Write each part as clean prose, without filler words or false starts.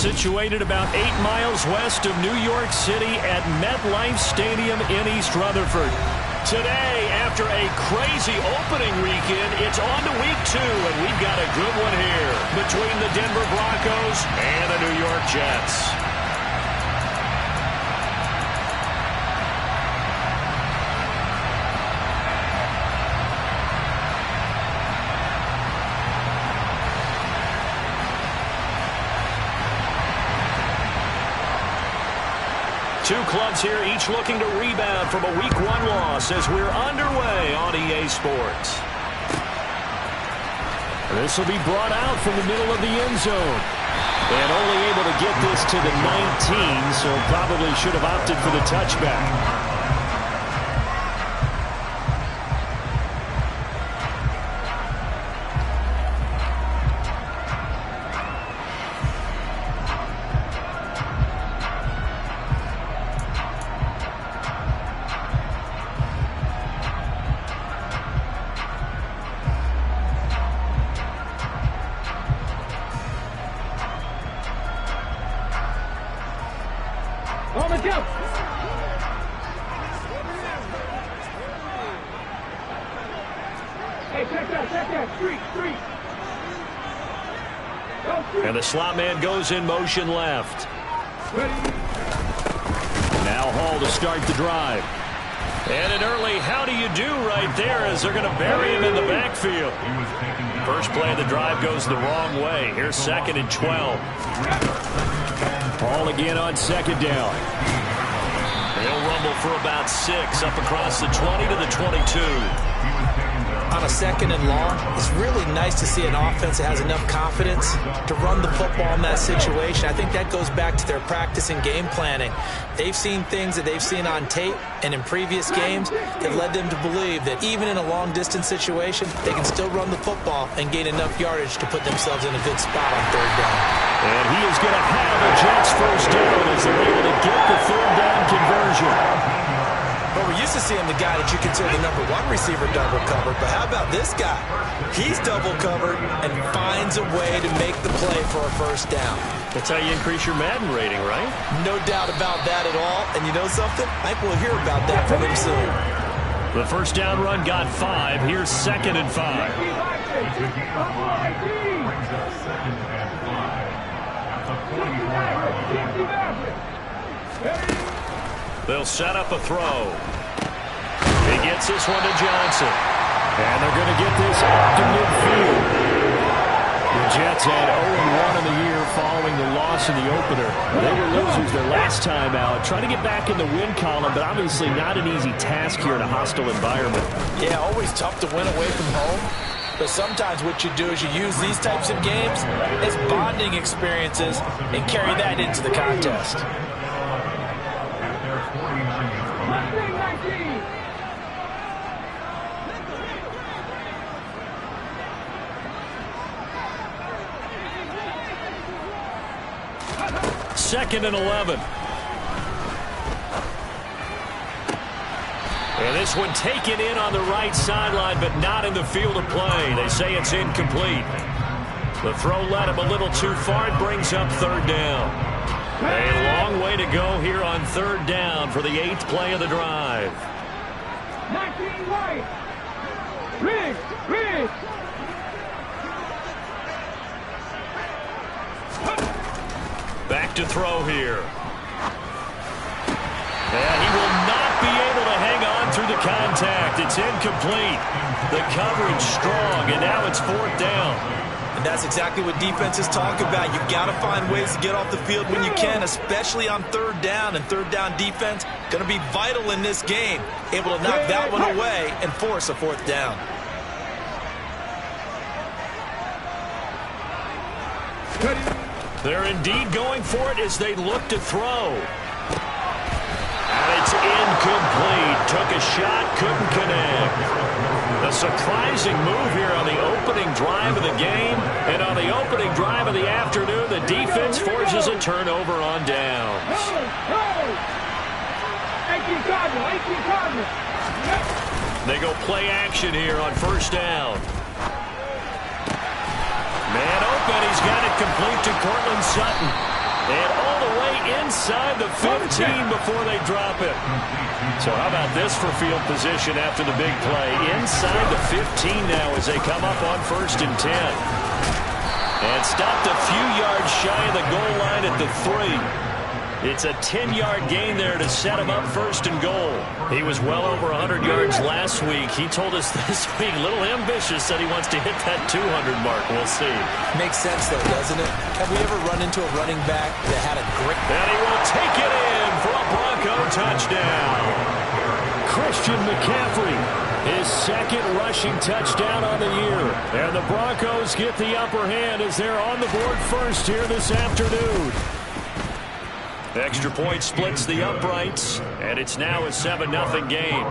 Situated about 8 miles west of New York City at MetLife Stadium in East Rutherford. Today, after a crazy opening weekend, it's on to week 2, and we've got a good one here between the Denver Broncos and the New York Jets. Two clubs here, each looking to rebound from a Week 1 loss as we're underway on EA Sports. This will be brought out from the middle of the end zone. And only able to get this to the 19, so probably should have opted for the touchback. On the jump. Hey, check that. Street. And the slot man goes in motion left. Now Hall to start the drive. And an early how do you do right there as they're going to bury him in the backfield. First play of the drive goes the wrong way. Here's 2nd and 12. Hall again on 2nd down. They'll rumble for about 6 up across the 20 to the 22. On a 2nd and long, it's really nice to see an offense that has enough confidence to run the football in that situation. I think that goes back to their practice and game planning. They've seen things that they've seen on tape and in previous games that led them to believe that even in a long-distance situation, they can still run the football and gain enough yardage to put themselves in a good spot on 3rd down. And he is going to have a Jets first down as they're able to get the 3rd down conversion. Well, we're used to seeing the guy that you consider the #1 receiver double covered, but how about this guy? He's double covered and finds a way to make the play for a first down. That's how you increase your Madden rating, right? No doubt about that at all. And you know something? I think we'll hear about that from him soon. The first down run got 5. Here's 2nd and 5. They'll set up a throw. He gets this one to Johnson. And they're going to get this up to midfield. The Jets had 0-1 in the year following the loss in the opener. They were losers their last time out. Trying to get back in the win column, but obviously not an easy task here in a hostile environment. Yeah, always tough to win away from home. But sometimes what you do is you use these types of games as bonding experiences and carry that into the contest. Second and 11. And this one taken in on the right sideline, but not in the field of play. They say it's incomplete. The throw led him a little too far. It brings up 3rd down. A long way to go here on 3rd down for the 8th play of the drive. 19 right. Riggs. Back to throw here. And he will not be able to hang on through the contact. It's incomplete. The coverage strong, and now it's 4th down. And that's exactly what defenses talk about. You've got to find ways to get off the field when you can, especially on 3rd down. And 3rd down defense going to be vital in this game. Able to knock that one away and force a 4th down. They're indeed going for it as they look to throw. And it's incomplete. Took a shot, couldn't connect. A surprising move here on the opening drive of the game. And on the opening drive of the afternoon, the defense forces a turnover on downs. They go play action here on 1st down. Man open, he's got it complete to Cortland Sutton. And all the way inside the 15 before they drop it. So how about this for field position after the big play? Inside the 15 now as they come up on 1st and 10. And stopped a few yards shy of the goal line at the 3. It's a 10-yard gain there to set him up 1st and goal. He was well over 100 yards last week. He told us this week, a little ambitious, said he wants to hit that 200 mark. We'll see. Makes sense, though, doesn't it? Have we ever run into a running back that had a great... And he will take it in for a Bronco touchdown. Christian McCaffrey, his 2nd rushing touchdown on the year. And the Broncos get the upper hand as they're on the board first here this afternoon. Extra point splits the uprights, and it's now a 7-0 game.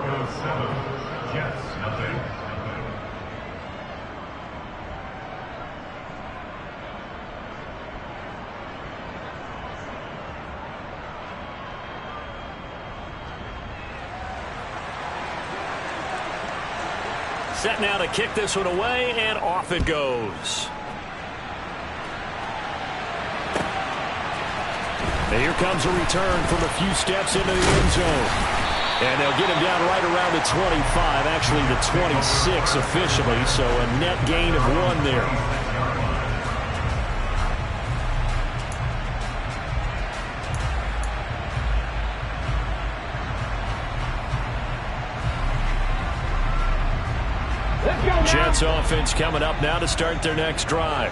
Set now to kick this one away, and off it goes. And here comes a return from a few steps into the end zone. And they'll get him down right around the 25, actually the 26 officially, so a net gain of 1 there. Jets offense coming up now to start their next drive.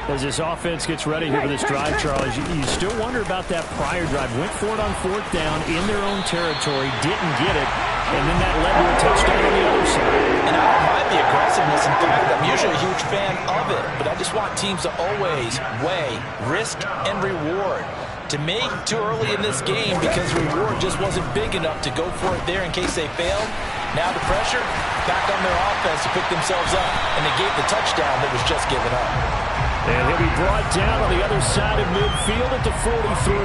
As this offense gets ready here for this drive, Charles, you still wonder about that prior drive. Went for it on 4th down in their own territory, didn't get it, and then that led to a touchdown on the other side. And I don't mind the aggressiveness. In fact, I'm usually a huge fan of it, but I just want teams to always weigh risk and reward. To me, too early in this game because the reward just wasn't big enough to go for it there in case they failed. Now the pressure back on their offense to pick themselves up, and they gave the touchdown that was just given up. And he'll be brought down on the other side of midfield at the 43.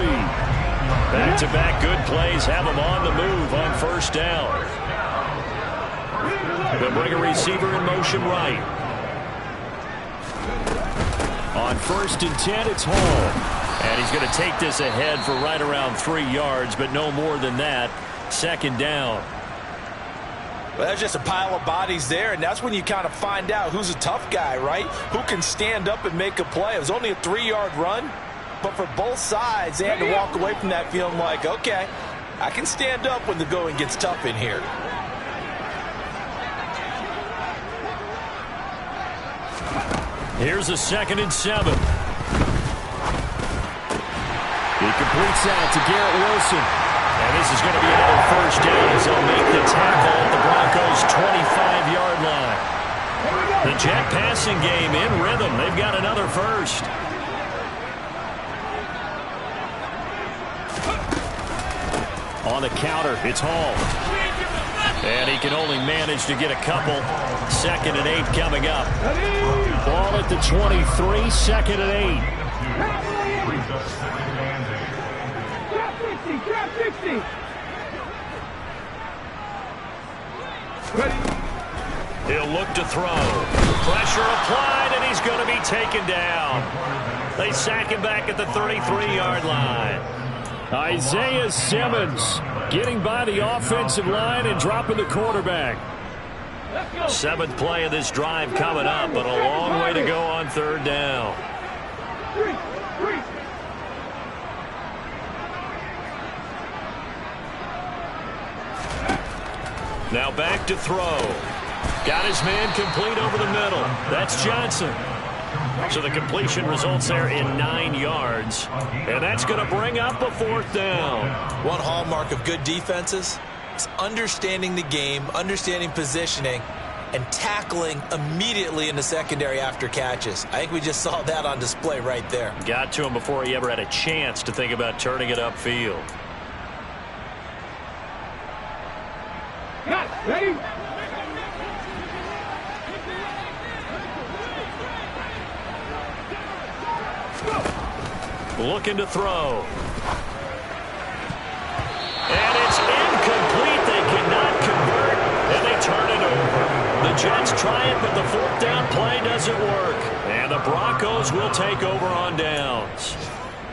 Back-to-back good plays have him on the move on 1st down. They'll bring a receiver in motion right. On 1st and 10, it's Hall. And he's going to take this ahead for right around 3 yards, but no more than that. 2nd down. Well, there's just a pile of bodies there, and that's when you kind of find out who's a tough guy, right? Who can stand up and make a play. It was only a 3-yard run, but for both sides, they had to walk away from that feeling like, okay, I can stand up when the going gets tough in here. Here's a 2nd and 7. He completes that to Garrett Wilson. And this is going to be another 1st down as they'll make the tackle at the Broncos' 25-yard line. The Jet passing game in rhythm. They've got another 1st. On the counter, it's Hall. And he can only manage to get a couple. 2nd and 8 coming up. Ball at the 23, 2nd and 8. Trap 60. He'll look to throw. Pressure applied, and he's going to be taken down. They sack him back at the 33-yard line. Isaiah Simmons getting by the offensive line and dropping the quarterback. 7th play of this drive coming up, but a long way to go on 3rd down. Now back to throw. Got his man complete over the middle. That's Johnson. So the completion results there in 9 yards. And that's going to bring up a 4th down. One hallmark of good defenses is understanding the game, understanding positioning, and tackling immediately in the secondary after catches. I think we just saw that on display right there. Got to him before he ever had a chance to think about turning it upfield. Ready? Looking to throw. And it's incomplete. They cannot convert, and they turn it over. The Jets try it, but the 4th down play doesn't work. And the Broncos will take over on downs.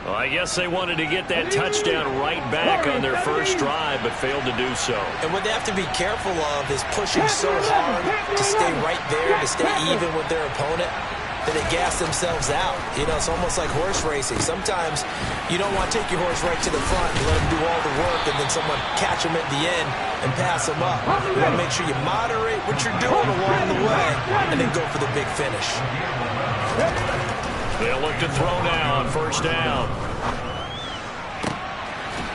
Well, I guess they wanted to get that touchdown right back on their first drive, but failed to do so. And what they have to be careful of is pushing so hard to stay right there, to stay even with their opponent, that they gas themselves out. You know, it's almost like horse racing. Sometimes you don't want to take your horse right to the front and let them do all the work, and then someone catch them at the end and pass them up. You want to make sure you moderate what you're doing along the way and then go for the big finish. They'll look to throw now on first down.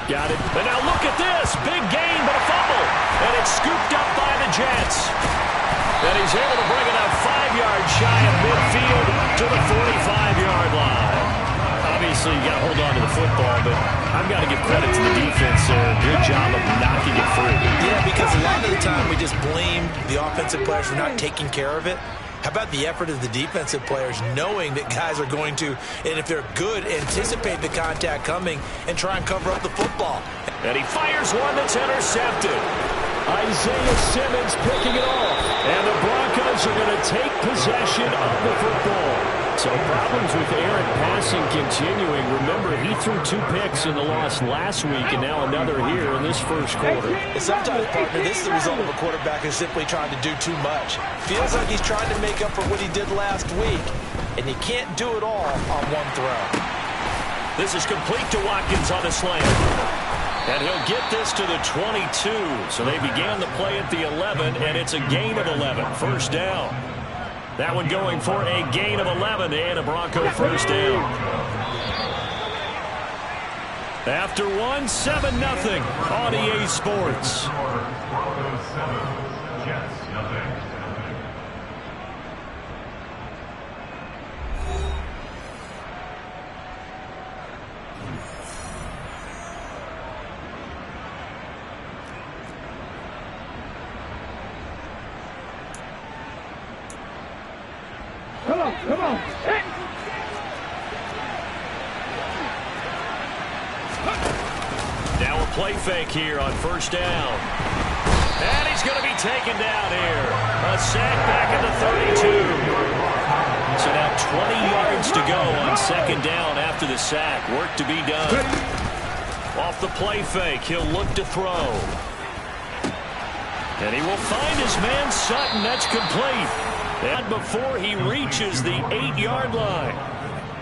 Got it. And now look at this. Big gain, but a fumble. And it's scooped up by the Jets. And he's able to bring it up 5 yards shy of midfield to the 45-yard line. Obviously, you got to hold on to the football, but I've got to give credit to the defense there. Good job of knocking it free. Yeah, because a lot of the time we just blame the offensive players for not taking care of it. How about the effort of the defensive players knowing that guys are going to, and if they're good, anticipate the contact coming and try and cover up the football. And he fires one that's intercepted. Isaiah Simmons picking it off. And the Broncos are going to take possession of the football. So problems with Aaron passing continuing. Remember, he threw 2 picks in the loss last week and now another here in this first quarter. And sometimes, partner, this is the result of a quarterback who's simply trying to do too much. Feels like he's trying to make up for what he did last week, and he can't do it all on one throw. This is complete to Watkins on the slant. And he'll get this to the 22. So they began the play at the 11, and it's a gain of 11. First down. That one going for a gain of 11 and a Bronco first down. After one, 7-0 on EA Sports. Come on. Hey. Now a play fake here on first down. And he's going to be taken down here. A sack back at the 32. So now 20 yards to go on second down after the sack. Work to be done. Off the play fake, he'll look to throw. And he will find his man Sutton. That's complete. And before he reaches the 8-yard line.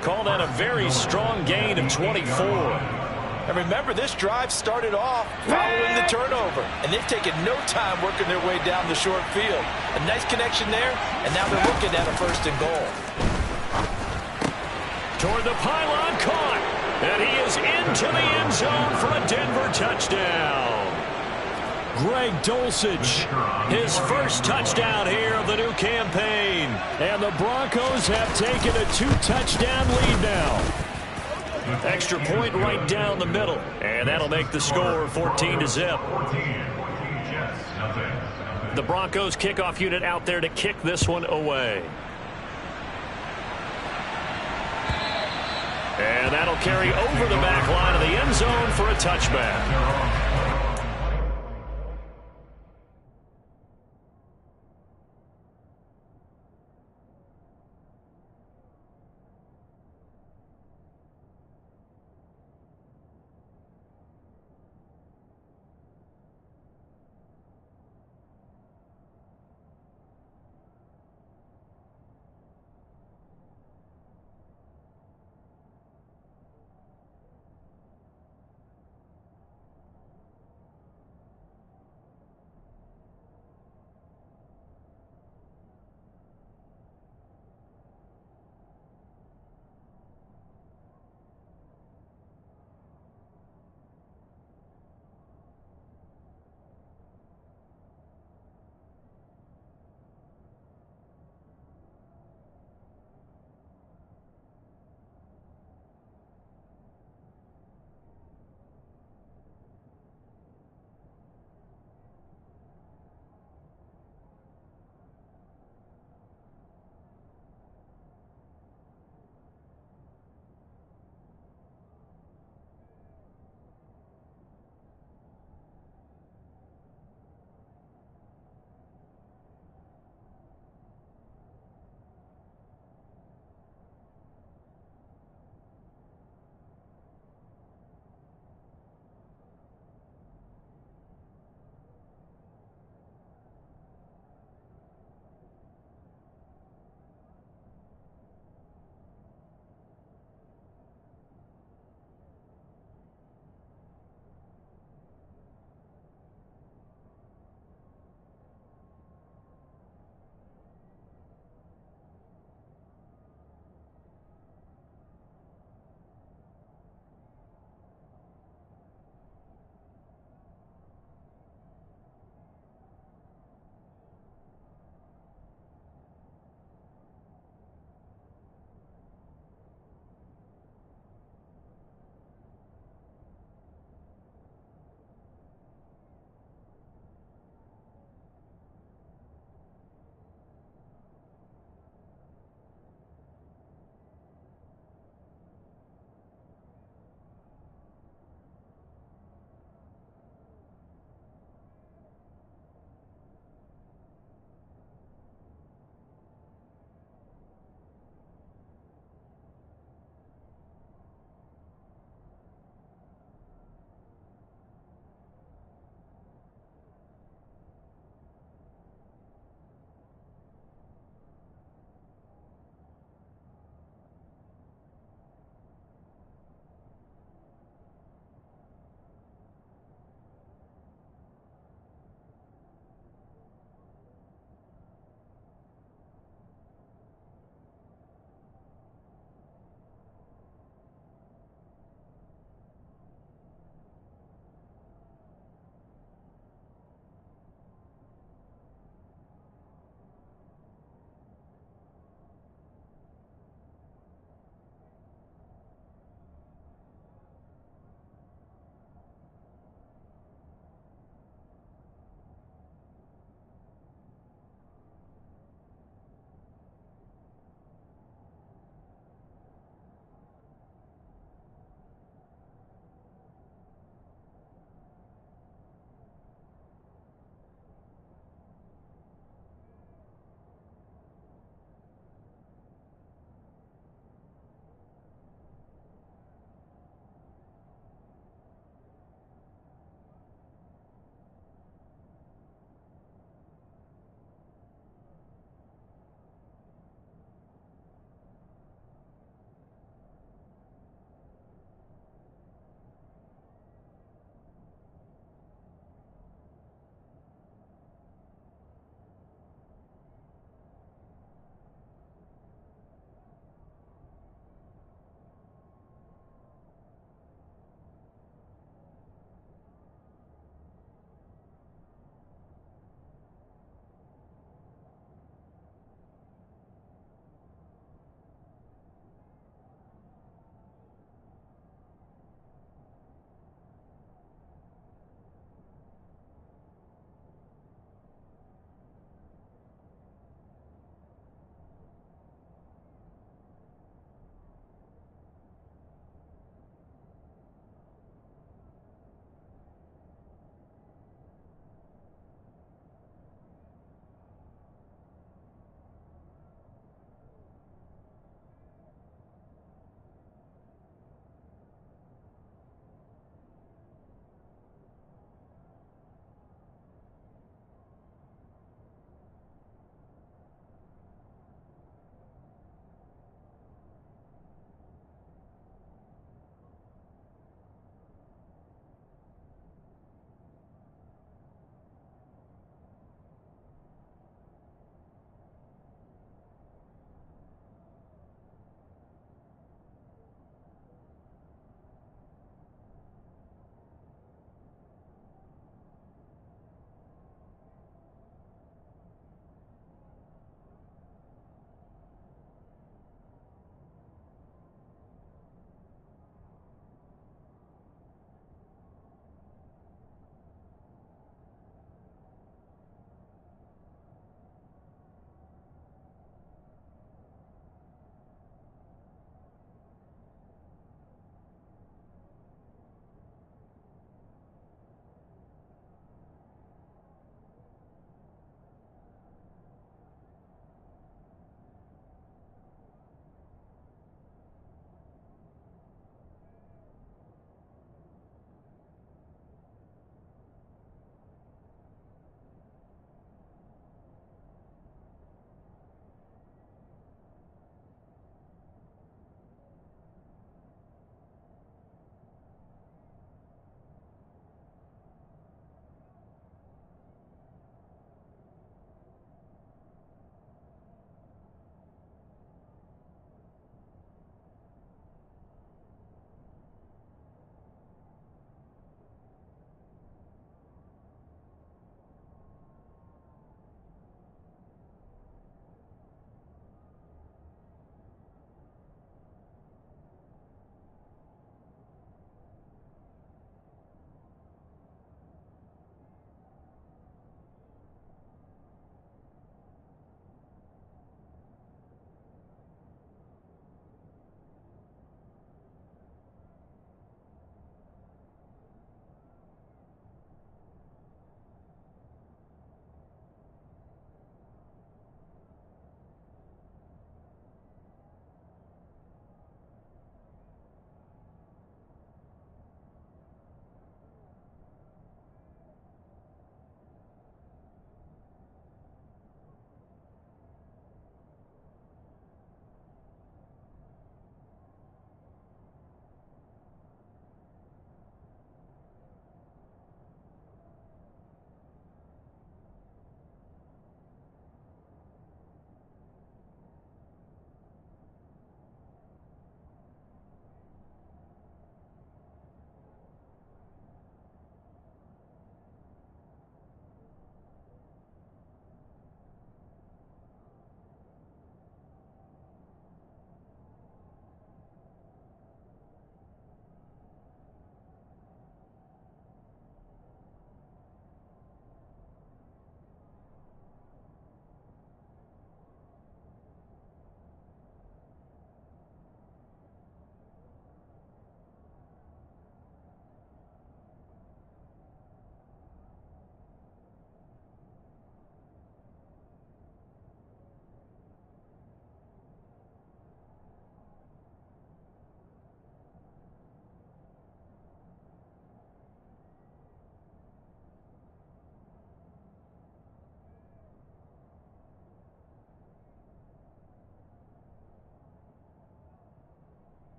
Call that a very strong gain of 24. And remember, this drive started off following the turnover, and they've taken no time working their way down the short field. A nice connection there, and now they're looking at a first and goal. Toward the pylon, caught. And he is into the end zone for a Denver touchdown. Greg Dulcich, his first touchdown here of the new campaign. And the Broncos have taken a 2-touchdown lead now. Extra point right down the middle. And that'll make the score 14-0. The Broncos kickoff unit out there to kick this one away. And that'll carry over the back line of the end zone for a touchback.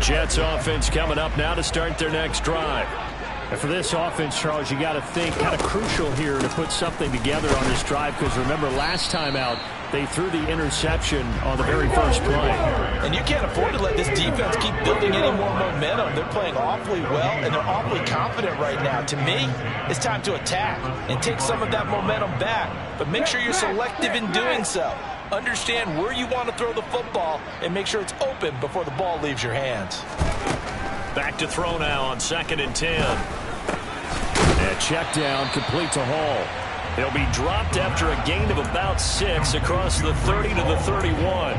Jets offense coming up now to start their next drive. And for this offense, Charles, you got to think kind of crucial here to put something together on this drive, because remember last time out they threw the interception on the very first play. And you can't afford to let this defense keep building any more momentum. They're playing awfully well, and they're awfully confident right now. To me, it's time to attack and take some of that momentum back, but make sure you're selective in doing so. Understand where you want to throw the football and make sure it's open before the ball leaves your hands. Back to throw now on 2nd and 10. And check down complete to Hall. He'll be dropped after a gain of about 6 across the 30 to the 31.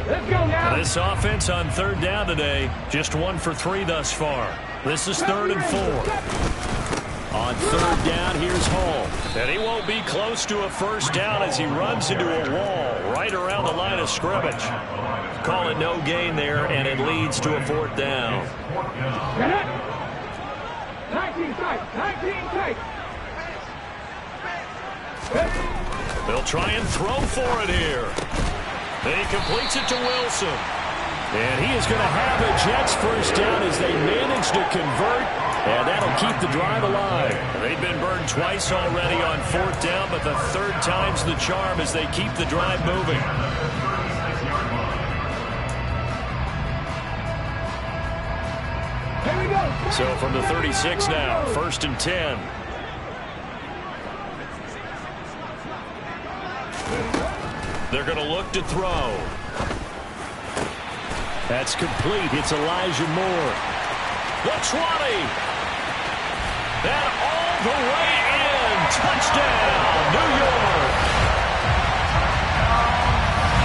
Let's go now. This offense on 3rd down today, just 1 for 3 thus far. This is 3rd and 4. On 3rd down, here's Hall. And he won't be close to a first down as he runs into a wall right around the line of scrimmage. Call it no gain there, and it leads to a 4th down. 19 tight. 19 tight. They'll try and throw for it here. And he completes it to Wilson. And he is going to have a Jets first down as they manage to convert, and that'll keep the drive alive. They've been burned twice already on 4th down, but the 3rd time's the charm as they keep the drive moving. Here we go. So from the 36 now, 1st and 10. They're going to look to throw. That's complete. It's Elijah Moore. The 20. And all the way in. Touchdown, New York.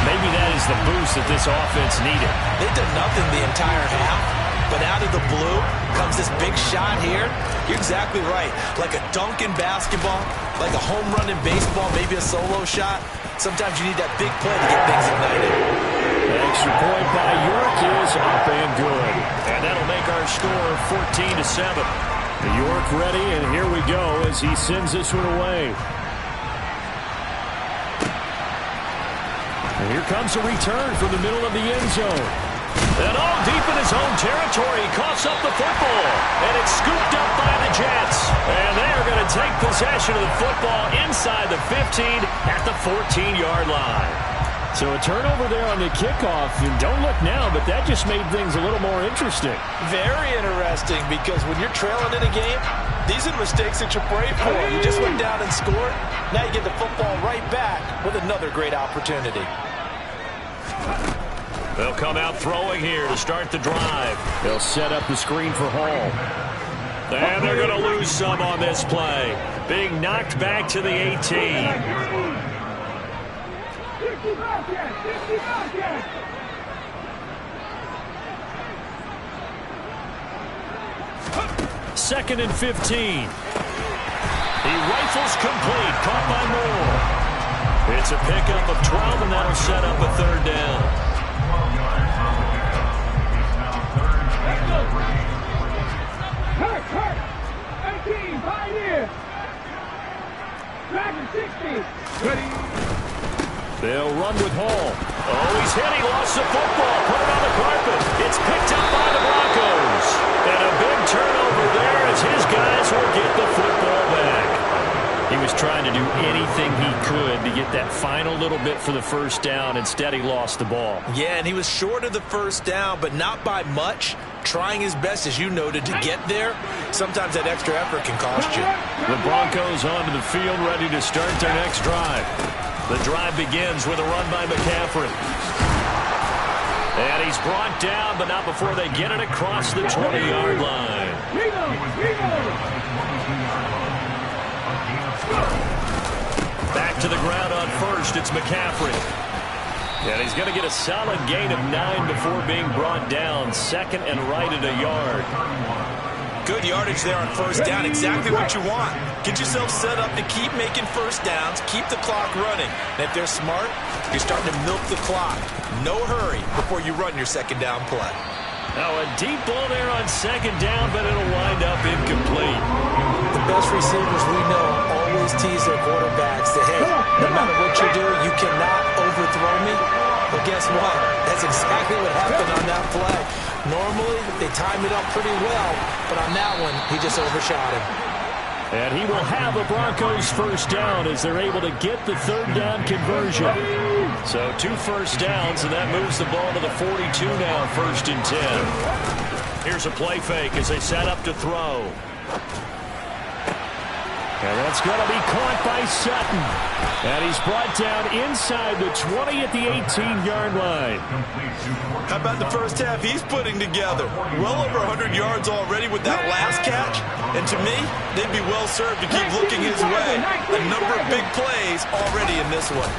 Maybe that is the boost that this offense needed. They've done nothing the entire half, but out of the blue comes this big shot here. You're exactly right. Like a dunk in basketball, like a home run in baseball, maybe a solo shot. Sometimes you need that big play to get things ignited. The extra point by York is up and good. And that'll make our score 14-7. York ready, and here we go as he sends this one away. And here comes a return from the middle of the end zone. And all deep in his own territory, he coughs up the football. And it's scooped up by the Jets. And they are going to take possession of the football inside the 15 at the 14-yard line. So a turnover there on the kickoff. And don't look now, but that just made things a little more interesting. Very interesting, because when you're trailing in a game, these are the mistakes that you pray for. You just went down and scored. Now you get the football right back with another great opportunity. They'll come out throwing here to start the drive. They'll set up the screen for Hall. And they're going to lose some on this play. Being knocked back to the 18. 50 Bobcats. 50 Bobcats. Second and 15. He rifles complete. Caught by Moore. It's a pickup of 12, and that'll set up a 3rd down. Hurt. 18, Pioneer. Dragon 60. Ready. They'll run with Hall. Oh, he's hit. He lost the football. Put it on the carpet. It's picked up by the Broncos. And a big turnover there as his guys will get the football back. He was trying to do anything he could to get that final little bit for the first down. Instead, he lost the ball. Yeah, and he was short of the first down, but not by much. Trying his best, as you noted, to get there. Sometimes that extra effort can cost you. The Broncos onto the field, ready to start their next drive. The drive begins with a run by McCaffrey. And he's brought down, but not before they get it across the 20-yard line. Back to the ground on first. It's McCaffrey. And he's going to get a solid gain of 9 before being brought down. 2nd and right at a yard. Good yardage there on first down. Exactly what you want. Get yourself set up to keep making first downs. Keep the clock running. And if they're smart, you're starting to milk the clock. No hurry before you run your 2nd down play. Now a deep ball there on 2nd down, but it'll wind up incomplete. The best receivers we know always tease their quarterbacks. Say, hey, no matter what you do, you cannot overthrow me. guess what? That's exactly what happened on that play. Normally, they timed it up pretty well, but on that one, he just overshot him. And he will have a Broncos first down as they're able to get the third down conversion. So 2 first downs, and that moves the ball to the 42 now, 1st and 10. Here's a play fake as they set up to throw. And that's going to be caught by Sutton. And he's brought down inside the 20 at the 18-yard line. How about the first half he's putting together? Well over 100 yards already with that last catch. And to me, they'd be well served to keep looking his way. A number of big plays already in this one.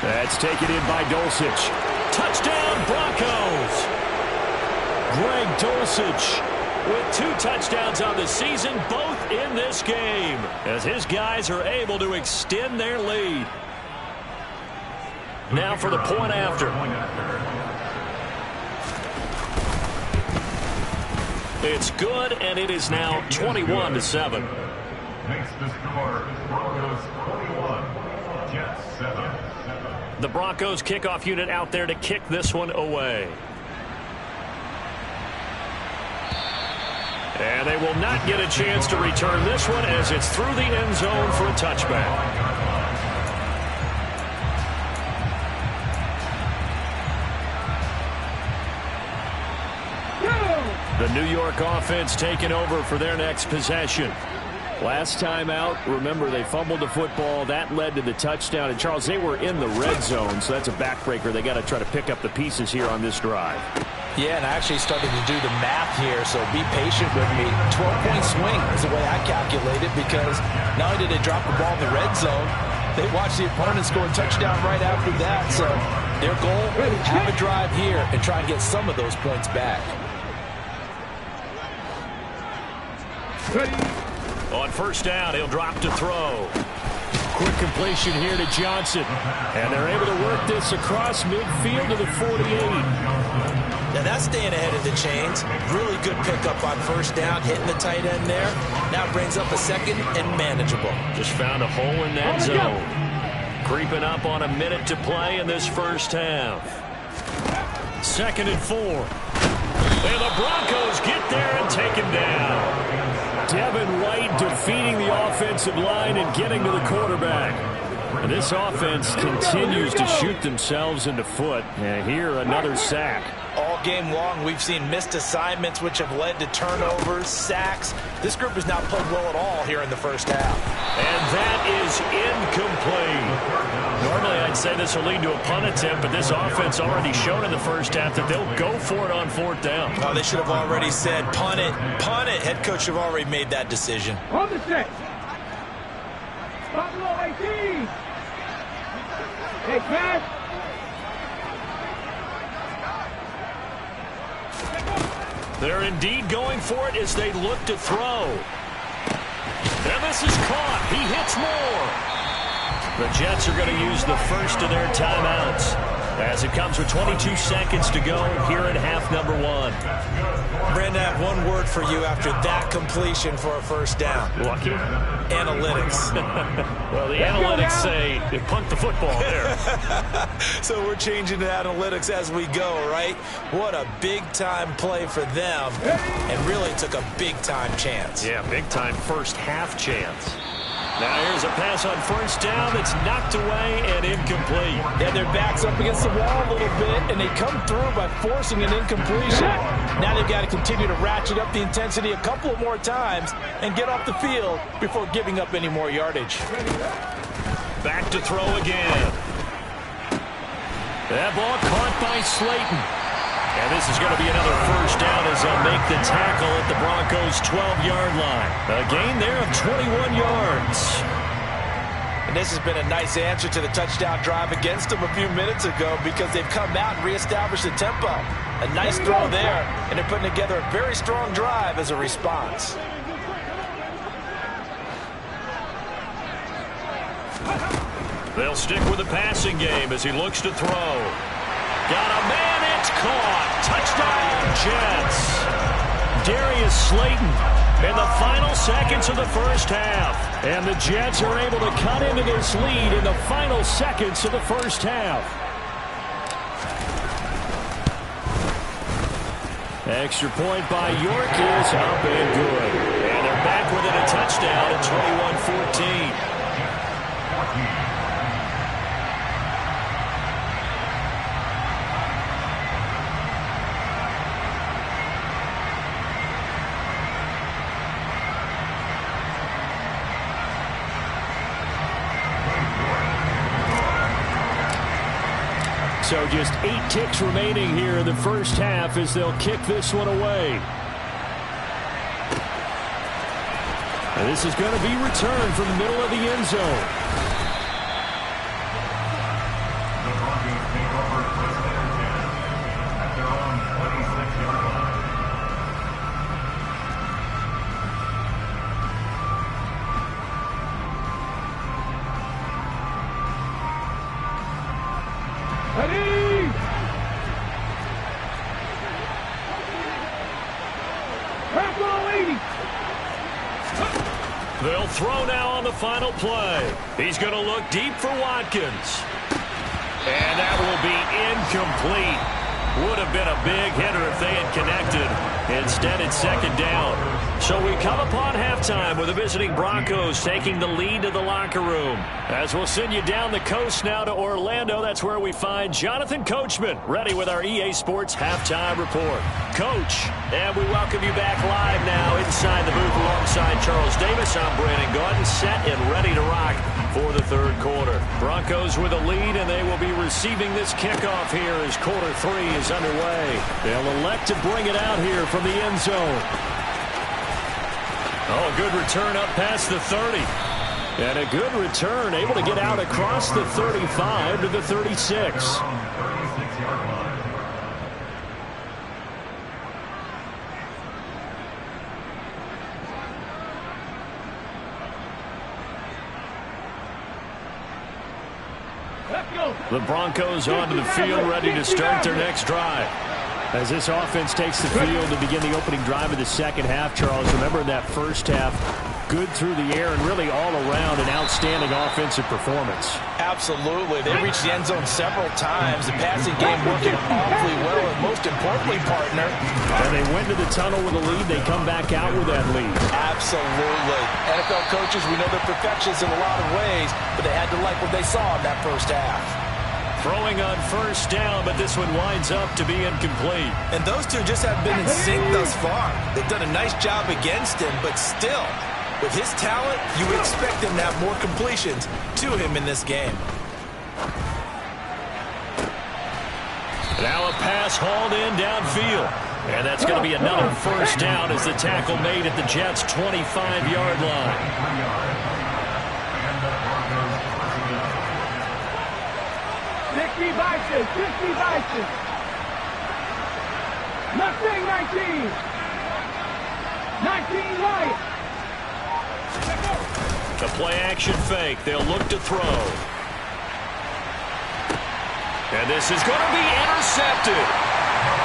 That's taken in by Dulcich. Touchdown, Broncos! Greg Dulcich with 2 touchdowns on the season, both in this game, as his guys are able to extend their lead. Now for the point after. It's good, and it is now 21-7. Makes the score Broncos 21, Jets 7. The Broncos kickoff unit out there to kick this one away. And they will not get a chance to return this one as it's through the end zone for a touchback. The New York offense taking over for their next possession. Last time out, remember, they fumbled the football. That led to the touchdown. And, Charles, they were in the red zone, so that's a backbreaker. They got to try to pick up the pieces here on this drive. Yeah, and I actually started to do the math here, so be patient with me. 12-point swing is the way I calculate it, because not only did they drop the ball in the red zone, they watched the opponent score a touchdown right after that. So their goal, have a drive here and try and get some of those points back. On first down, he'll drop to throw. Quick completion here to Johnson. And they're able to work this across midfield to the 48. Now that's staying ahead of the chains. Really good pickup on first down, hitting the tight end there. Now brings up a second and manageable. Just found a hole in that zone. Creeping up on a minute to play in this first half. 2nd and 4. And the Broncos get there and take him down. Devin White defeating the offensive line and getting to the quarterback. And this offense continues to shoot themselves in the foot. And here, another sack. All game long, we've seen missed assignments, which have led to turnovers, sacks. This group has not played well at all here in the first half. And that is incomplete. Normally, I'd say this will lead to a punt attempt, but this offense already showed in the first half that they'll go for it on 4th down. Oh, they should have already said, punt it, punt it. Head coach should have already made that decision. On the set. Buffalo 18. Hey, pass. They're indeed going for it as they look to throw. And this is caught. He hits more. The Jets are going to use the first of their timeouts as it comes with 22 seconds to go here at half number 1. Brandon, I have one word for you after that completion for a first down. Lucky? Analytics. Well, the analytics say they punt the football there. So we're changing to analytics as we go, right? What a big-time play for them, and really took a big-time chance. Yeah, big-time first half chance. Now here's a pass on first down that's knocked away and incomplete. Yeah, their back's up against the wall a little bit, and they come through by forcing an incompletion. Now they've got to continue to ratchet up the intensity a couple of more times and get off the field before giving up any more yardage. Back to throw again. That ball caught by Slayton. And this is going to be another first down as they'll make the tackle at the Broncos' 12-yard line. A gain there of 21 yards. And this has been a nice answer to the touchdown drive against them a few minutes ago, because they've come out and reestablished the tempo. A nice throw there, and they're putting together a very strong drive as a response. They'll stick with the passing game as he looks to throw. Got a man, it's caught. Touchdown, Jets. Darius Slayton in the final seconds of the first half. And the Jets are able to cut into this lead in the final seconds of the first half. Extra point by York is up and good. And they're back within a touchdown at 21-14. So just 8 ticks remaining here in the first half as they'll kick this one away. And this is going to be returned from the middle of the end zone. The Broncos take over first and 10 at their own 26-yard line. Ready! Tackle 80! They'll throw now on the final play. He's going to look deep for Watkins. And that will be incomplete. Would have been a big hitter if they had connected. Instead, it's second down. So we come upon halftime with the visiting Broncos taking the lead to the locker room. As we'll send you down the coast now to Orlando, that's where we find Jonathan Coachman, ready with our EA Sports Halftime Report. Coach, and we welcome you back live now inside the booth alongside Charles Davis. I'm Brandon Gaudin, set and ready to rock for the third quarter. Broncos with a lead, and they will be receiving this kickoff here as quarter 3 is underway. They'll elect to bring it out here from the end zone. Oh, good return up past the 30. And a good return, able to get out across the 35 to the 36. The Broncos onto the field, ready to start their next drive. As this offense takes the field to begin the opening drive of the second half, Charles, remember in that first half, good through the air and really all around an outstanding offensive performance. Absolutely. They reached the end zone several times. The passing game working awfully well, and most importantly, partner. And they went to the tunnel with a lead. They come back out with that lead. Absolutely. NFL coaches, we know they're perfectionists in a lot of ways, but they had to like what they saw in that first half. Throwing on first down, but this one winds up to be incomplete. And those two just have been in sync thus far. They've done a nice job against him, but still, with his talent, you would expect him to have more completions to him in this game. Now a pass hauled in downfield. And that's going to be another first down as the tackle made at the Jets' 25-yard line. 60 Bison, 60 Bison. Nothing, 19. 19 right. The play action fake. They'll look to throw. And this is going to be intercepted.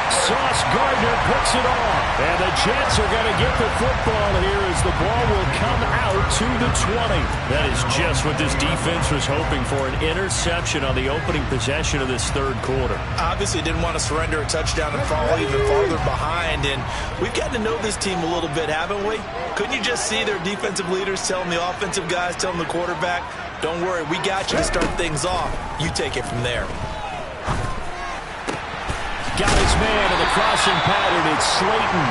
Sauce Gardner puts it on. And the Jets are going to get the football here as the ball will come out to the 20. That is just what this defense was hoping for, an interception on the opening possession of this third quarter. Obviously didn't want to surrender a touchdown and fall even farther behind. And we've gotten to know this team a little bit, haven't we? Couldn't you just see their defensive leaders telling the offensive guys, telling the quarterback, don't worry, we got you to start things off. You take it from there. Got his man in the crossing pattern. It's Slayton.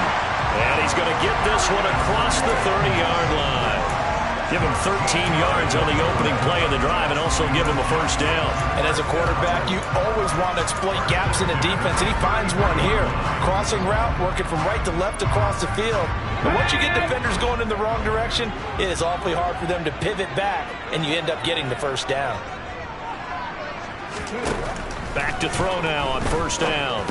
And he's going to get this one across the 30-yard line. Give him 13 yards on the opening play of the drive and also give him a first down. And as a quarterback, you always want to exploit gaps in the defense, and he finds one here. Crossing route, working from right to left across the field. But once you get defenders going in the wrong direction, it is awfully hard for them to pivot back, and you end up getting the first down. Back to throw now on first down.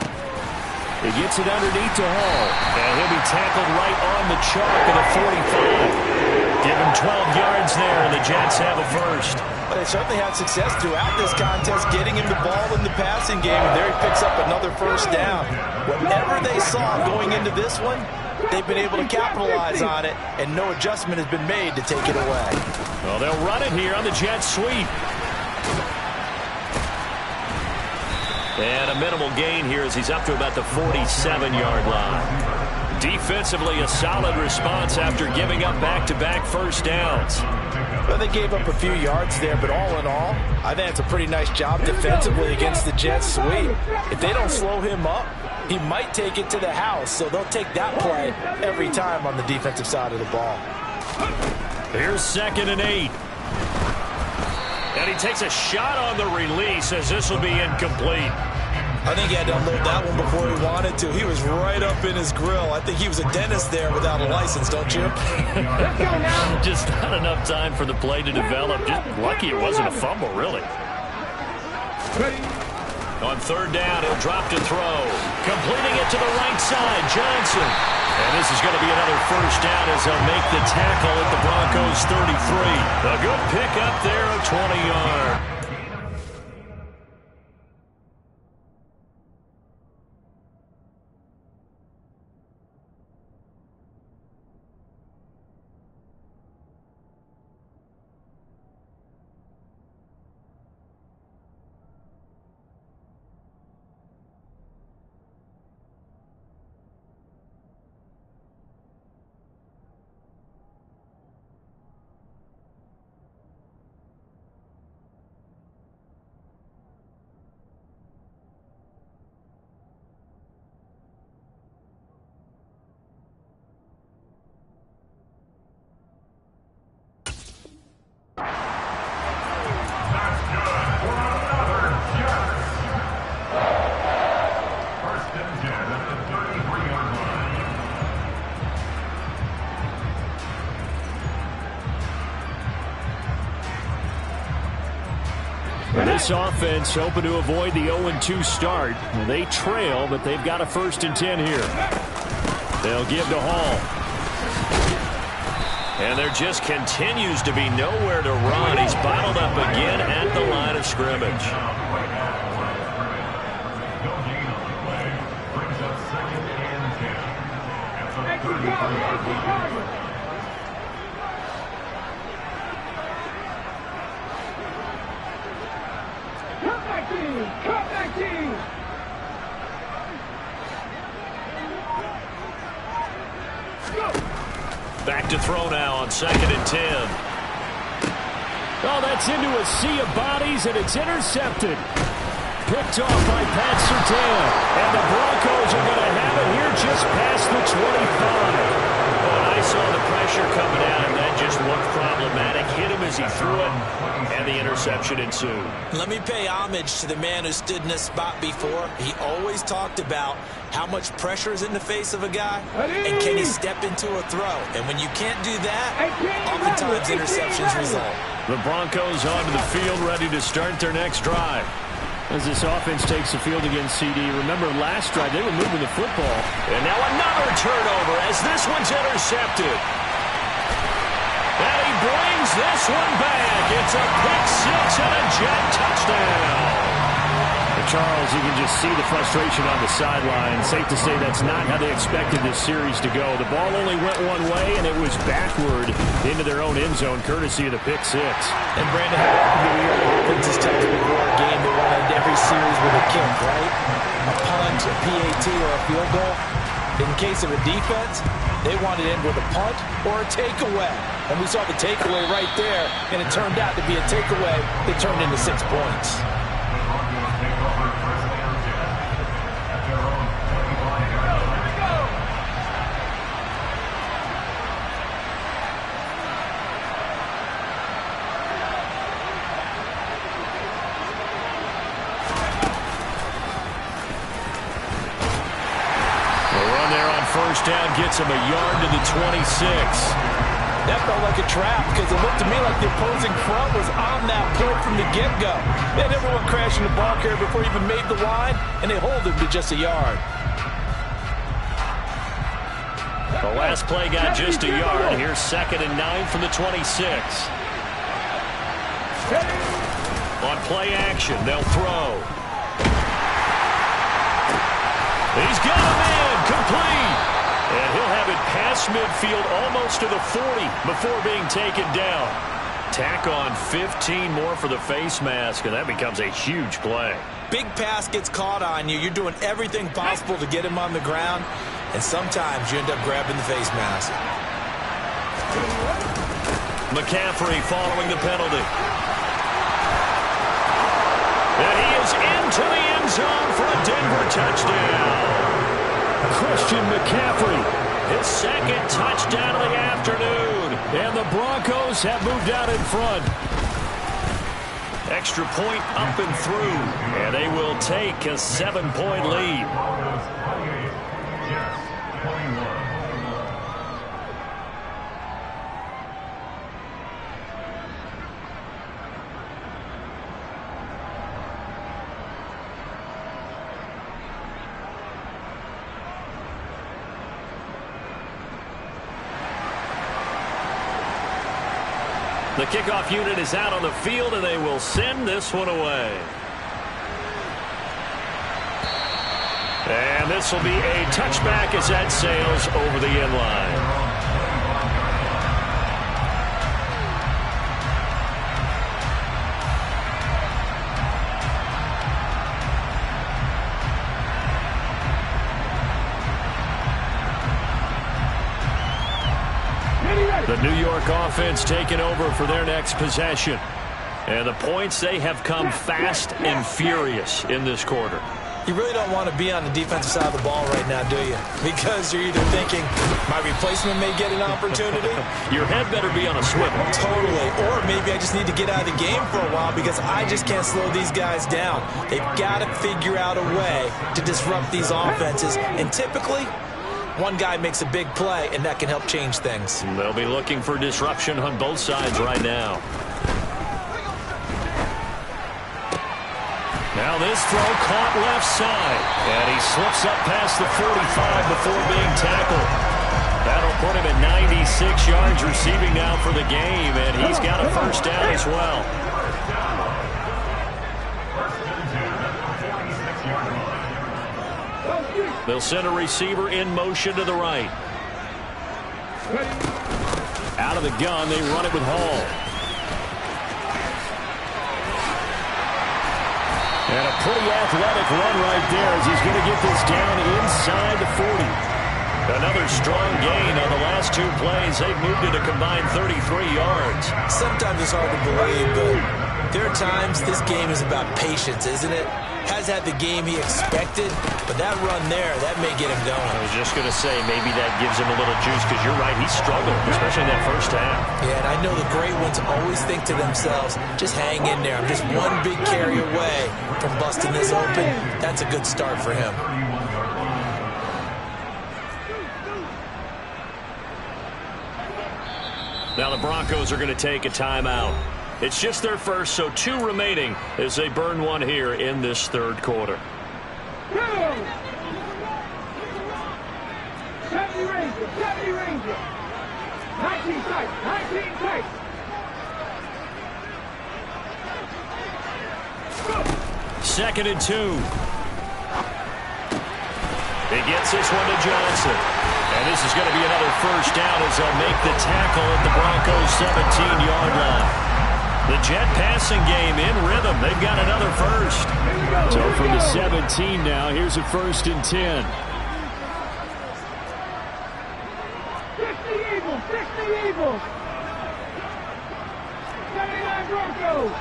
He gets it underneath to Hall. And he'll be tackled right on the chalk of the 45. Give him 12 yards there, and the Jets have a first. But they certainly had success throughout this contest, getting him the ball in the passing game, and there he picks up another first down. Whatever they saw going into this one, they've been able to capitalize on it, and no adjustment has been made to take it away. Well, they'll run it here on the Jets sweep. And a minimal gain here as he's up to about the 47-yard line. Defensively, a solid response after giving up back-to-back first downs. Well, they gave up a few yards there, but all in all, I think it's a pretty nice job defensively against the Jets sweep. If they don't slow him up, he might take it to the house, so they'll take that play every time on the defensive side of the ball. Here's 2nd and 8. And he takes a shot on the release as this will be incomplete. I think he had to unload that one before he wanted to. He was right up in his grill. I think he was a dentist there without a license, don't you? Just not enough time for the play to develop. Just lucky it wasn't a fumble, really. On 3rd down, he'll drop to throw. Completing it to the right side, Johnson. And this is going to be another first down as they'll make the tackle at the Broncos 33. A good pick up there, a 20-yard. This offense hoping to avoid the 0-2 start. Well, they trail, but they've got a 1st and 10 here. They'll give to Hall. And there just continues to be nowhere to run. He's bottled up again at the line of scrimmage. Back to throw now on 2nd and 10. Oh, that's into a sea of bodies, and it's intercepted. Picked off by Pat Surtain. And the Broncos are going to have it here just past the 25. Well, I saw the pressure coming at him. That just looked problematic. Hit him as he threw it, and the interception ensued. Let me pay homage to the man who stood in this spot before. He always talked about how much pressure is in the face of a guy, and can he step into a throw. And when you can't do that, oftentimes interceptions result. The Broncos onto the field, ready to start their next drive. As this offense takes the field against CD, remember last drive they were moving the football. And now another turnover as this one's intercepted. And he brings this one back. It's a pick six and a Jet touchdown. Charles, you can just see the frustration on the sideline. Safe to say that's not how they expected this series to go. The ball only went one way, and it was backward into their own end zone, courtesy of the pick six. And Brandon, how often do we hear the offenses tell us before a game they want to end every series with a kick, right? A punt, a PAT, or a field goal. In case of a defense, they want to end with a punt or a takeaway. And we saw the takeaway right there, and it turned out to be a takeaway that turned into 6 points. First down gets him a yard to the 26. That felt like a trap because it looked to me like the opposing front was on that play from the get-go. They had everyone crashing the ball carrier before he even made the line, and they hold him to just a yard. The last play got just a yard. Here's 2nd and 9 from the 26. On play action, they'll throw. He's got him in, complete. And he'll have it past midfield almost to the 40 before being taken down. Tack on 15 more for the face mask, and that becomes a huge play. Big pass gets caught on you. You're doing everything possible to get him on the ground, and sometimes you end up grabbing the face mask. McCaffrey following the penalty. And he is into the end zone for a Denver touchdown. Christian McCaffrey, His second touchdown of the afternoon. and the Broncos have moved out in front. Extra point up and through, and they will take a 7-point lead. Broncos 28, Jets 21. The kickoff unit is out on the field, and they will send this one away. And this will be a touchback as that sails over the end line. The New York offense taking over for their next possession. And the points, they have come fast and furious in this quarter. You really don't want to be on the defensive side of the ball right now, do you? Because you're either thinking, my replacement may get an opportunity. Your head better be on a swivel. Totally. Or maybe I just need to get out of the game for a while because I just can't slow these guys down. They've got to figure out a way to disrupt these offenses. And typically, one guy makes a big play, and that can help change things. They'll be looking for disruption on both sides right now. Now this throw caught left side, and he slips up past the 45 before being tackled. That'll put him at 96 yards receiving now for the game, and he's got a first down as well. They'll send a receiver in motion to the right. Out of the gun, they run it with Hall. And a pretty athletic run right there as he's going to get this down inside the 40. Another strong gain on the last two plays. They've moved it a combined 33 yards. Sometimes it's hard to believe, but there are times this game is about patience, isn't it? Has had the game he expected, but that run there, that may get him going. I was just going to say, maybe that gives him a little juice, because you're right, he struggled, especially in that first half. Yeah, and I know the great ones always think to themselves, just hang in there. I'm just one big carry away from busting this open. That's a good start for him. Now the Broncos are going to take a timeout. It's just their first, so 2 remaining as they burn one here in this third quarter. 70 Rangers, 70 Rangers. 19 tight, 19 tight. Second and 2. He gets this one to Johnson. And this is going to be another first down as they'll make the tackle at the Broncos' 17-yard line. The Jet passing game in rhythm. They've got another first. So from the 17 now, here's a 1st and 10. 60 Eagles, 60 Eagles. 79 Broncos.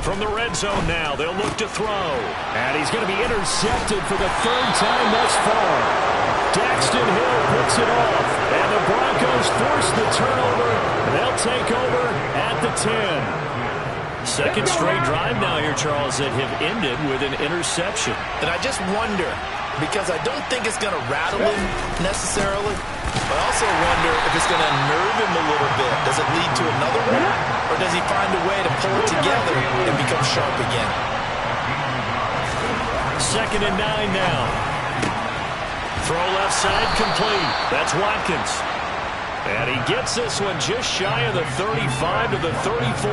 From the red zone now, they'll look to throw. And he's going to be intercepted for the 3rd time thus far. Daxton Hill picks it off. And the Broncos force the turnover. They'll take over at the 10. Second straight drive now here, Charles, that have ended with an interception. And I just wonder, because I don't think it's going to rattle him necessarily, but I also wonder if it's going to unnerve him a little bit. Does it lead to another one? Or does he find a way to pull it together and become sharp again? 2nd and 9 now. Throw left side complete. That's Watkins. And he gets this one just shy of the 35 to the 34.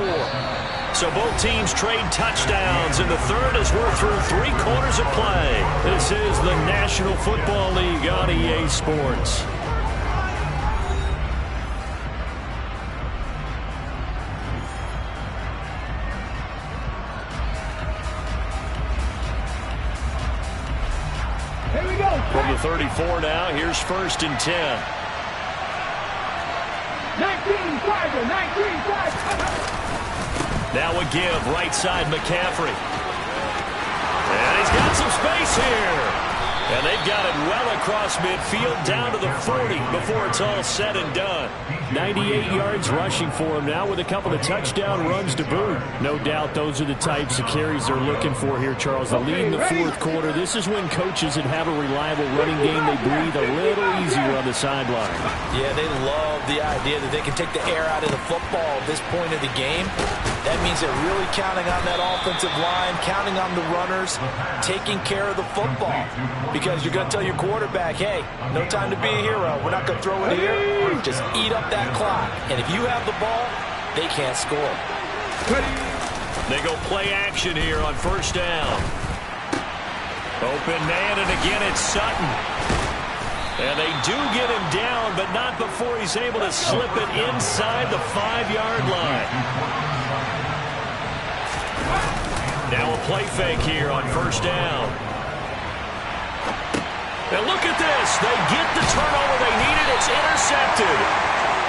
So both teams trade touchdowns in the third as we're through 3 quarters of play. This is the National Football League on EA Sports. Here we go. From the 34 now, here's 1st and 10. 19-5, 19-5. Now a give, right side McCaffrey. And he's got some space here. And they've got it well across midfield down to the 40 before it's all said and done. 98 yards rushing for him now with a couple of touchdown runs to boot. No doubt those are the types of carries they're looking for here, Charles. The lead in the 4th quarter. This is when coaches that have a reliable running game, they breathe a little easier on the sideline. Yeah, they love the idea that they can take the air out of the football at this point of the game. That means they're really counting on that offensive line, counting on the runners, taking care of the football. Because you're going to tell your quarterback, hey, no time to be a hero. We're not going to throw it here. Just eat up that clock. And if you have the ball, they can't score. They go play action here on 1st down. Open man, and again it's Sutton. And they do get him down, but not before he's able to slip it inside the 5-yard line. Now a play fake here on 1st down. And look at this. They get the turnover they needed. It's intercepted.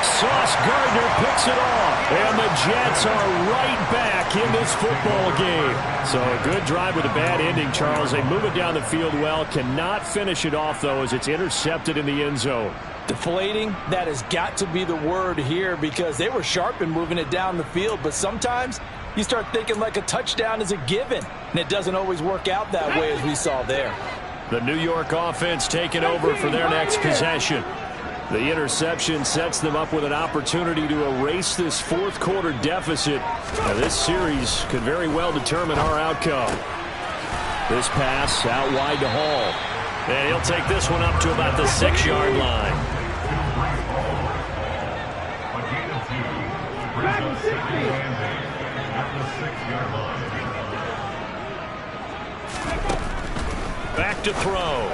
Sauce Gardner picks it off. And the Jets are right back in this football game. So a good drive with a bad ending, Charles. They move it down the field well. Cannot finish it off, though, as it's intercepted in the end zone. Deflating, that has got to be the word here because they were sharp in moving it down the field. But sometimes you start thinking like a touchdown is a given. And it doesn't always work out that way as we saw there. The New York offense taking over for their next possession. The interception sets them up with an opportunity to erase this 4th quarter deficit. Now, this series could very well determine our outcome. This pass out wide to Hall. And he'll take this one up to about the 6-yard line. A gain of 2 brings up 2nd and 8 at the 6-yard line. Back to throw.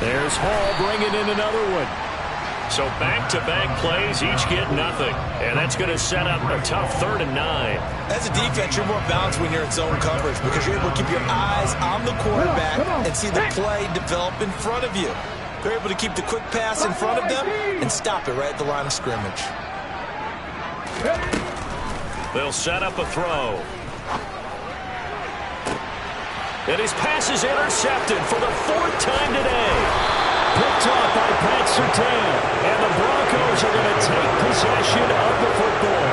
There's Hall bringing in another one. So back-to-back plays, each get nothing. And that's going to set up a tough 3rd and 9. As a defense, you're more balanced when you're in zone coverage because you're able to keep your eyes on the quarterback and see the play develop in front of you. They're able to keep the quick pass in front of them and stop it right at the line of scrimmage. They'll set up a throw. And his pass is intercepted for the 4th time today. Picked off by Pat Surtain. And the Broncos are going to take possession of the football.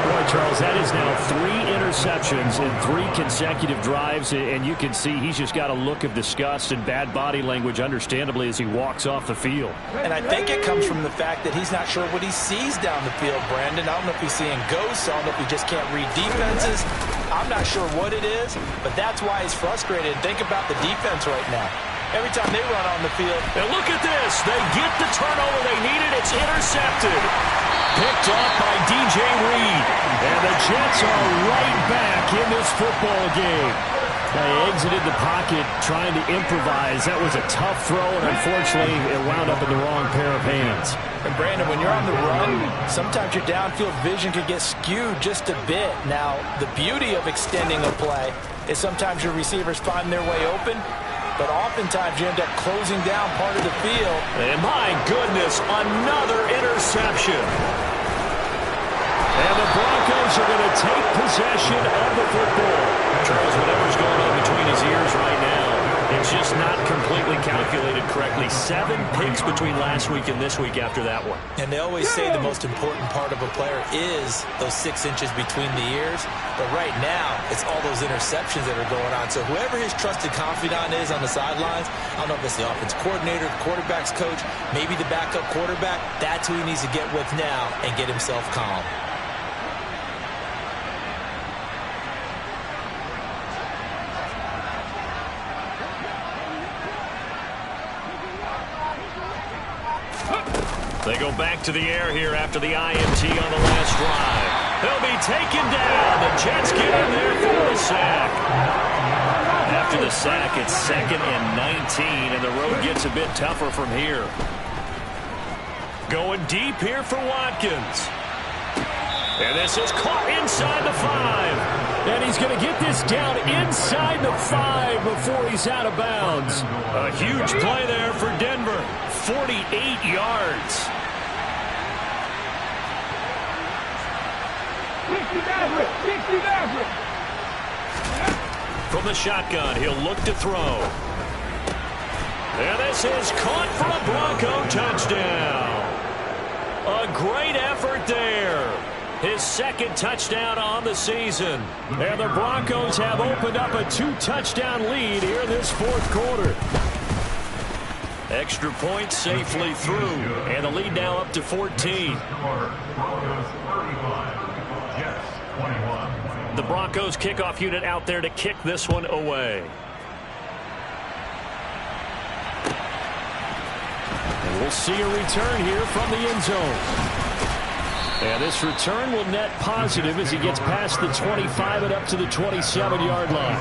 Boy, Charles, that is now 3 interceptions in 3 consecutive drives. And you can see he's just got a look of disgust and bad body language, understandably, as he walks off the field. And I think it comes from the fact that he's not sure what he sees down the field, Brandon. I don't know if he's seeing ghosts. I don't know if he just can't read defenses. I'm not sure what it is, but that's why he's frustrated. Think about the defense right now. Every time they run on the field. And look at this. They get the turnover they needed. It's intercepted. Picked off by DJ Reed. And the Jets are right back in this football game. They exited the pocket trying to improvise. That was a tough throw, and unfortunately, it wound up in the wrong pair of hands. And Brandon, when you're on the run, sometimes your downfield vision can get skewed just a bit. Now, the beauty of extending a play is sometimes your receivers find their way open, but oftentimes you end up closing down part of the field. And my goodness, another interception. And the Broncos are going to take possession of the football. Charles, whatever's going on between his ears right now, it's just not completely calculated correctly. 7 picks between last week and this week after that one. And they always say the most important part of a player is those 6 inches between the ears. But right now, it's all those interceptions that are going on. So whoever his trusted confidant is on the sidelines, I don't know if it's the offense coordinator, the quarterback's coach, maybe the backup quarterback, that's who he needs to get with now and get himself calm. They go back to the air here after the INT on the last drive. He'll be taken down. The Jets get in there for the sack. After the sack, it's 2nd and 19, and the road gets a bit tougher from here. Going deep here for Watkins. And this is caught inside the 5. And he's going to get this down inside the 5 before he's out of bounds. A huge play there for Denver. 48 yards. From the shotgun, he'll look to throw. And this is caught for a Bronco touchdown. A great effort there. His 2nd touchdown on the season. And the Broncos have opened up a 2-touchdown lead here in this 4th quarter. Extra point safely through. And the lead now up to 14. The Broncos kickoff unit out there to kick this one away. And we'll see a return here from the end zone. And this return will net positive as he gets past the 25 and up to the 27-yard line.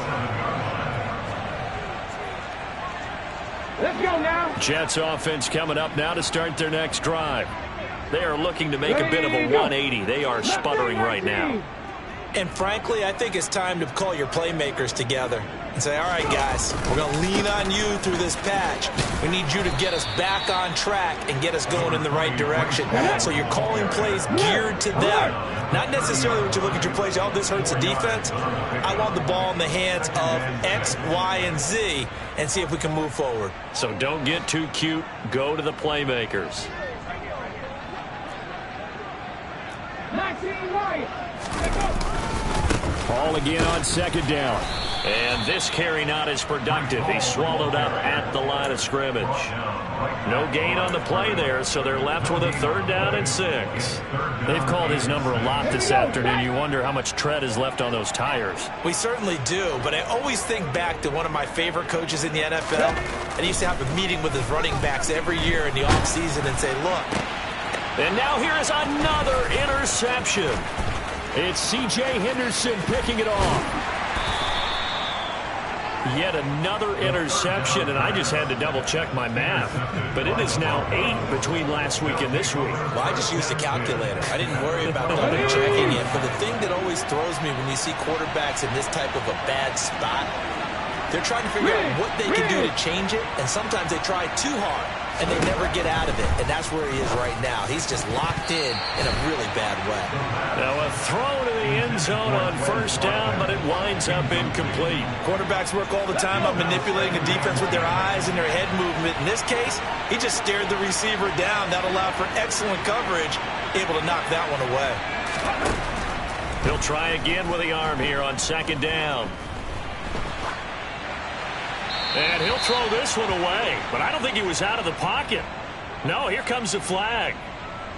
Let's go now. Jets offense coming up now to start their next drive. They are looking to make a bit of a 180. They are sputtering right now. And frankly, I think it's time to call your playmakers together and say, all right, guys, we're going to lean on you through this patch. We need you to get us back on track and get us going in the right direction. So you're calling plays geared to them. Not necessarily when you look at your plays, oh, this hurts the defense. I want the ball in the hands of X, Y, and Z and see if we can move forward. So don't get too cute. Go to the playmakers. Ball again on 2nd down. And this carry not as productive. He's swallowed up at the line of scrimmage. No gain on the play there, so they're left with a 3rd down and 6. They've called his number a lot this afternoon. You wonder how much tread is left on those tires. We certainly do, but I always think back to one of my favorite coaches in the NFL. And he used to have a meeting with his running backs every year in the offseason and say, look. And now here is another interception. It's C.J. Henderson picking it off. Yet another interception, and I just had to double-check my math. But it is now 8 between last week and this week. Well, I just used a calculator. I didn't worry about double-checking it. But the thing that always throws me when you see quarterbacks in this type of a bad spot, they're trying to figure out what they can do to change it, and sometimes they try too hard, and they never get out of it. And that's where he is right now. He's just locked in a really bad way. Now a throw to the end zone on 1st down, but it winds up incomplete. Quarterbacks work all the time on manipulating a defense with their eyes and their head movement. In this case, he just stared the receiver down. That allowed for excellent coverage, able to knock that one away. He'll try again with the arm here on 2nd down. And he'll throw this one away, but I don't think he was out of the pocket. No, here comes the flag.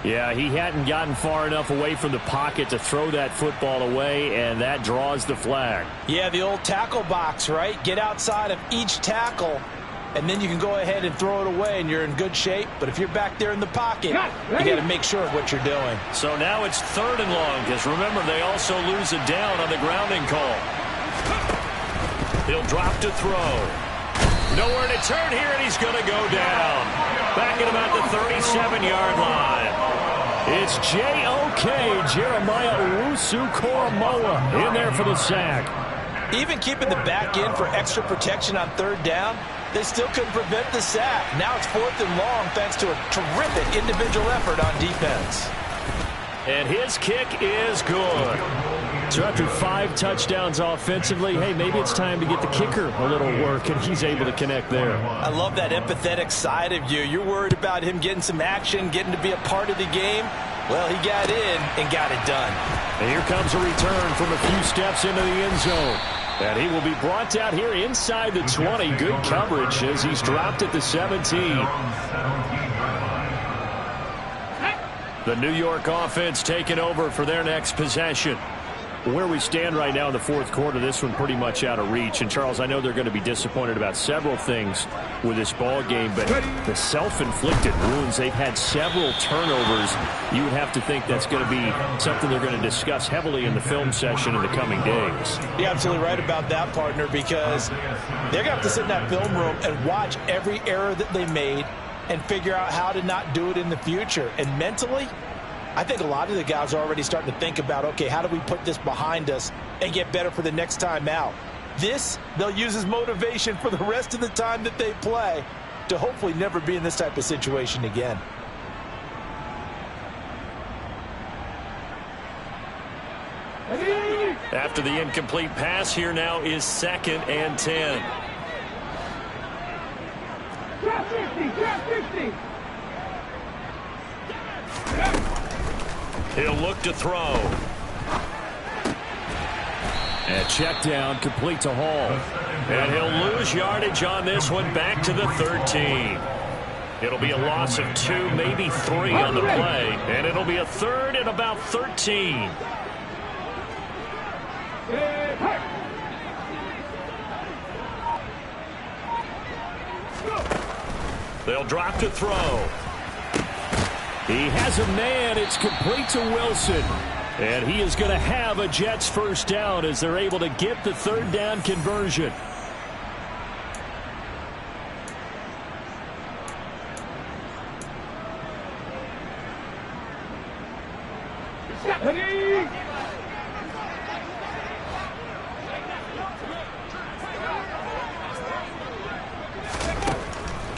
Yeah, he hadn't gotten far enough away from the pocket to throw that football away, and that draws the flag. Yeah, the old tackle box, right? Get outside of each tackle, and then you can go ahead and throw it away, and you're in good shape. But if you're back there in the pocket, you got to make sure of what you're doing. So now it's 3rd and long, because remember, they also lose a down on the grounding call. He'll drop to throw. Nowhere to turn here, and he's going to go down. Back at about the 37-yard line. It's J.O.K. Jeremiah Owusu-Koramoah in there for the sack. Even keeping the back end for extra protection on 3rd down, they still couldn't prevent the sack. Now it's 4th and long thanks to a terrific individual effort on defense. And his kick is good. So after 5 touchdowns offensively, hey, maybe it's time to get the kicker a little work, and he's able to connect there. I love that empathetic side of you. You're worried about him getting some action, getting to be a part of the game. Well, he got in and got it done. And here comes a return from a few steps into the end zone. And he will be brought down here inside the 20. Good coverage as he's dropped at the 17. The New York offense taking over for their next possession. Where we stand right now in the fourth quarter, this one pretty much out of reach. And, Charles, I know they're going to be disappointed about several things with this ball game, but the self-inflicted wounds, they've had several turnovers. You would have to think that's going to be something they're going to discuss heavily in the film session in the coming days. You're absolutely right about that, partner, because they're going to have to sit in that film room and watch every error that they made and figure out how to not do it in the future. And mentally, I think a lot of the guys are already starting to think about, okay, how do we put this behind us and get better for the next time out? This, they'll use as motivation for the rest of the time that they play to hopefully never be in this type of situation again. After the incomplete pass, here now is 2nd and 10. Drop 50, drop 50. He'll look to throw. And check down, complete to Hall. And he'll lose yardage on this one, back to the 13. It'll be a loss of 2, maybe 3 on the play. And it'll be a 3rd and about 13. They'll drop to throw. He has a man. It's complete to Wilson. And he is going to have a Jets first down as they're able to get the 3rd down conversion.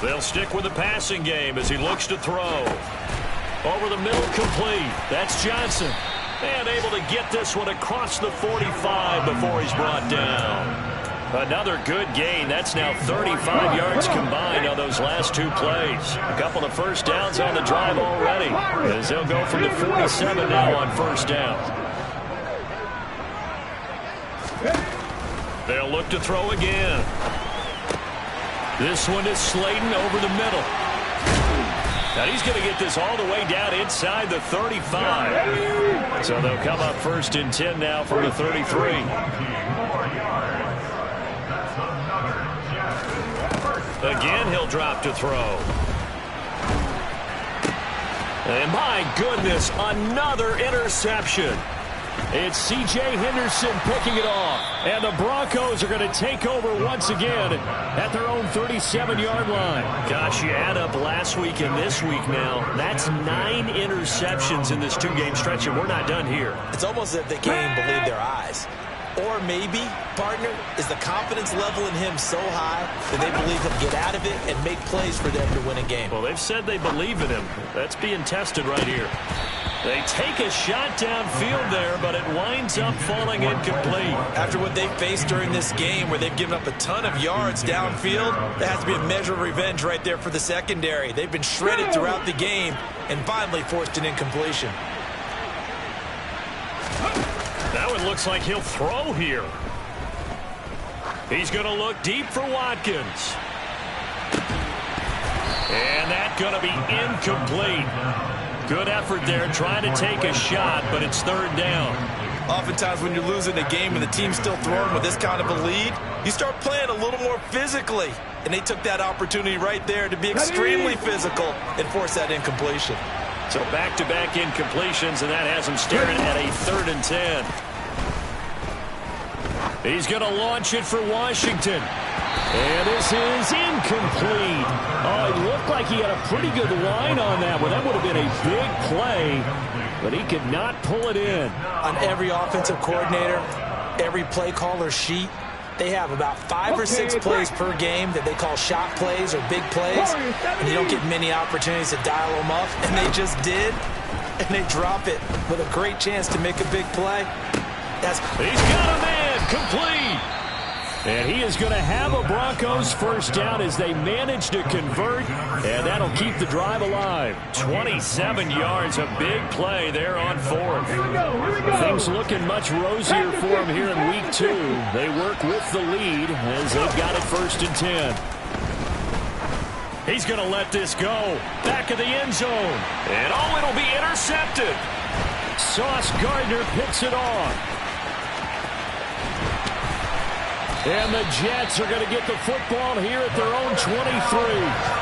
They'll stick with the passing game as he looks to throw. Over the middle, complete. That's Johnson. And able to get this one across the 45 before he's brought down. Another good gain. That's now 35 yards combined on those last 2 plays. A couple of first downs on the drive already, as they'll go from the 47 now on first down. They'll look to throw again. This one is Slayton over the middle. And he's going to get this all the way down inside the 35. So they'll come up 1st and 10 now for the 33. Again, he'll drop to throw. And my goodness, another interception. It's C.J. Henderson picking it off. And the Broncos are going to take over once again at their own 37-yard line. Gosh, you add up last week and this week now. That's 9 interceptions in this 2-game stretch, and we're not done here. It's almost as if they can't even believe their eyes. Or maybe, partner, is the confidence level in him so high that they believe he'll get out of it and make plays for them to win a game. Well, they've said they believe in him. That's being tested right here. They take a shot downfield there, but it winds up falling incomplete. After what they faced during this game where they've given up a ton of yards downfield, there has to be a measure of revenge right there for the secondary. They've been shredded throughout the game and finally forced an incompletion. Now it looks like he'll throw here. He's going to look deep for Watkins. And that's going to be incomplete. Good effort there trying to take a shot, but it's 3rd down. Oftentimes when you're losing a game and the team's still throwing with this kind of a lead, you start playing a little more physically. And they took that opportunity right there to be extremely physical and force that incompletion. So back-to-back incompletions, and that has him staring at a 3rd and 10. He's going to launch it for Washington. And this is incomplete. Oh, it looked like he had a pretty good line on that one. That would have been a big play, but he could not pull it in. On every offensive coordinator, every play caller sheet, they have about 5 or 6 plays per game that they call shot plays or big plays, and you don't get many opportunities to dial them up, and they just did, and they drop it with a great chance to make a big play. He's got a man, complete. And he is going to have a Broncos first down as they manage to convert, and that'll keep the drive alive. 27 yards, a big play there on 4th. Things looking much rosier for them here in week 2. They work with the lead as they've got it 1st and 10. He's going to let this go. Back of the end zone. And it'll be intercepted. Sauce Gardner picks it off. And the Jets are going to get the football here at their own 23.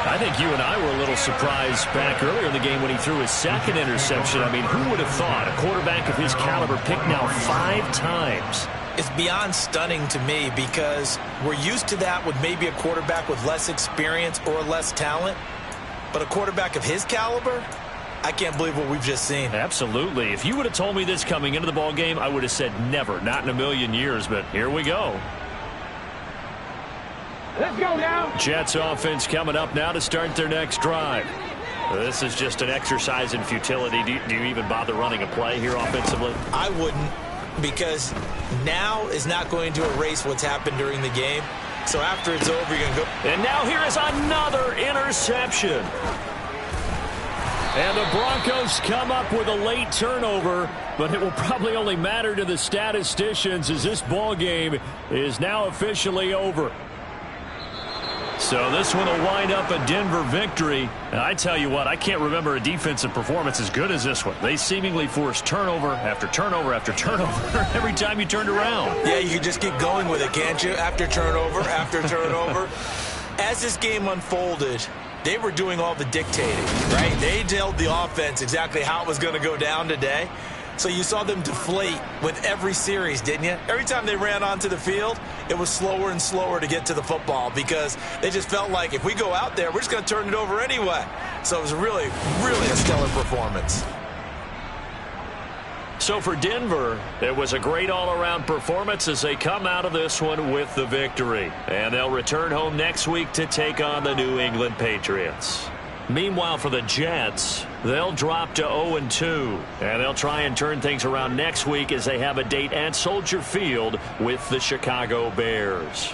I think you and I were a little surprised back earlier in the game when he threw his second interception. I mean, who would have thought a quarterback of his caliber picked now 5 times? It's beyond stunning to me because we're used to that with maybe a quarterback with less experience or less talent. But a quarterback of his caliber, I can't believe what we've just seen. Absolutely. If you would have told me this coming into the ball game, I would have said never, not in a million years. But here we go. Let's go now. Jets offense coming up now to start their next drive. This is just an exercise in futility. Do you even bother running a play here offensively? I wouldn't, because now is not going to erase what's happened during the game. So after it's over, you're going to go. And now here is another interception. And the Broncos come up with a late turnover, but it will probably only matter to the statisticians as this ball game is now officially over. So this one will wind up a Denver victory. And I tell you what, I can't remember a defensive performance as good as this one. They seemingly forced turnover after turnover after turnover every time you turned around. Yeah, you can just keep going with it, can't you? After turnover, after turnover. As this game unfolded, they were doing all the dictating, right? They told the offense exactly how it was going to go down today. So you saw them deflate with every series, didn't you? Every time they ran onto the field, it was slower and slower to get to the football because they just felt like if we go out there, we're just going to turn it over anyway. So it was really, really a stellar performance. So for Denver, it was a great all-around performance as they come out of this one with the victory. And they'll return home next week to take on the New England Patriots. Meanwhile, for the Jets, they'll drop to 0-2, and they'll try and turn things around next week as they have a date at Soldier Field with the Chicago Bears.